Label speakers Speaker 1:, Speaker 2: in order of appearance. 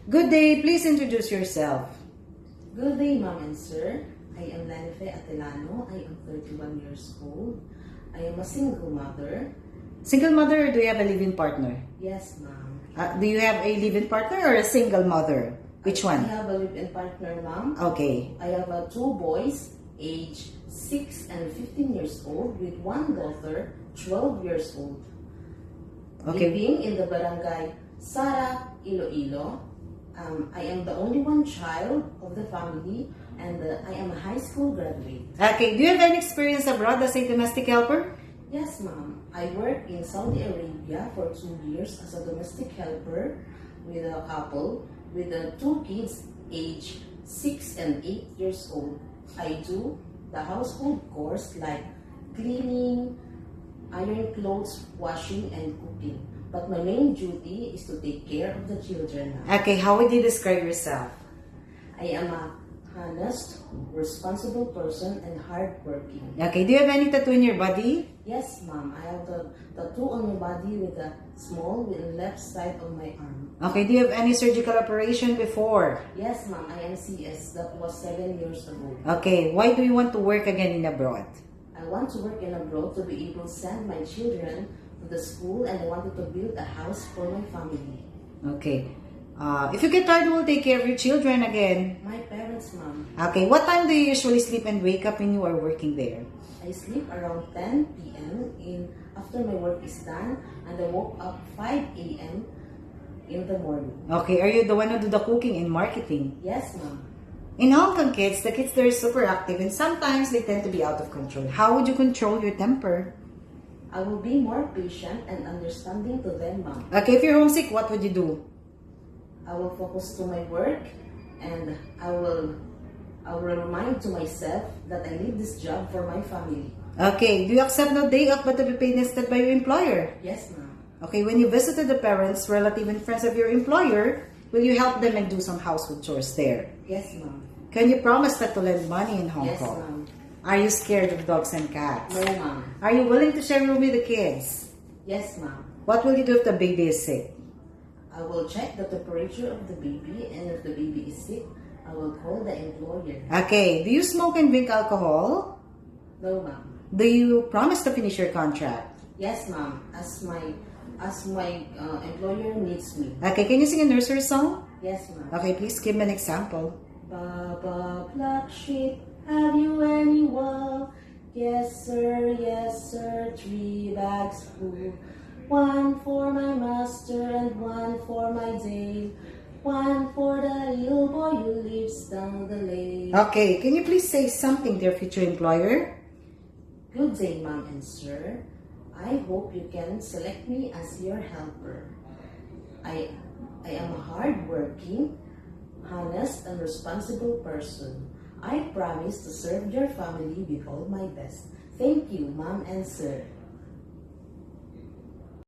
Speaker 1: Good day, please introduce yourself.
Speaker 2: Good day, Ma'am and Sir. I am Lanife Atelano. I am 31 years old. I am a single mother.
Speaker 1: Single mother or do you have a live-in partner?
Speaker 2: Yes, Ma'am.
Speaker 1: Do you have a live-in partner or a single mother? Which
Speaker 2: I
Speaker 1: one?
Speaker 2: have a live-in partner, Ma'am.
Speaker 1: Okay.
Speaker 2: I have two boys, age 6 and 15 years old, with one daughter, 12 years old.
Speaker 1: Okay.
Speaker 2: Living in the barangay Sara, Iloilo. I am the only one child of the family, and I am a high school graduate.
Speaker 1: Okay, do you have any experience abroad as a domestic helper?
Speaker 2: Yes, Ma'am. I worked in Saudi Arabia for 2 years as a domestic helper with a couple with two kids aged 6 and 8 years old. I do the household chores like cleaning, iron clothes, washing, and cooking. But my main duty is to take care of the children.
Speaker 1: Okay, how would you describe yourself?
Speaker 2: I am a honest, responsible person and hardworking.
Speaker 1: Okay, do you have any tattoo in your body?
Speaker 2: Yes, Ma'am. I have the tattoo on my body with a small with the left side of my arm.
Speaker 1: Okay, do you have any surgical operation before?
Speaker 2: Yes, Ma'am. I am CS. That was 7 years ago.
Speaker 1: Okay, why do you want to work again in abroad?
Speaker 2: I want to work in abroad to be able to send my children to the school, and I wanted to build a house for my family.
Speaker 1: Okay. If you get tired, who will take care of your children again?
Speaker 2: My parents, Ma'am.
Speaker 1: Okay, what time do you usually sleep and wake up when you are working there?
Speaker 2: I sleep around 10 p.m. After my work is done, and I woke up 5 a.m. in the morning.
Speaker 1: Okay, are you the one who do the cooking and marketing?
Speaker 2: Yes, Ma'am.
Speaker 1: In Hong Kong kids, the kids there are super active and sometimes they tend to be out of control. How would you control your temper?
Speaker 2: I will be more patient and understanding to them, Ma'am.
Speaker 1: Okay, if you're homesick, what would you do?
Speaker 2: I will focus to my work, and I will remind to myself that I need this job for my family.
Speaker 1: Okay, do you accept no day off but to be paid instead by your employer?
Speaker 2: Yes, Ma'am.
Speaker 1: Okay, when you visited the parents, relative, and friends of your employer, will you help them and do some household chores there?
Speaker 2: Yes, Ma'am.
Speaker 1: Can you promise not to lend money in Hong
Speaker 2: Yes,
Speaker 1: Kong?
Speaker 2: Ma'am.
Speaker 1: Are you scared of dogs and cats?
Speaker 2: No, Ma'am.
Speaker 1: Are you willing to share room with the kids?
Speaker 2: Yes, Ma'am.
Speaker 1: What will you do if the baby is sick?
Speaker 2: I will check the temperature of the baby, and if the baby is sick, I will call the employer.
Speaker 1: Okay, do you smoke and drink alcohol?
Speaker 2: No, Ma'am.
Speaker 1: Do you promise to finish your contract?
Speaker 2: Yes, Ma'am. As my employer needs me.
Speaker 1: Okay, can you sing a nursery song?
Speaker 2: Yes, Ma'am.
Speaker 1: Okay, please give me an example.
Speaker 2: Baba Black Sheep, have you any wool? Yes, sir, 3 bags full. 1 for my master and 1 for my Dave. 1 for the little boy who lives down the lane.
Speaker 1: Okay, can you please say something to your future employer?
Speaker 2: Good day, Ma'am and Sir. I hope you can select me as your helper. I am a hardworking, honest, and responsible person. I promise to serve your family with all my best. Thank you, Ma'am and Sir.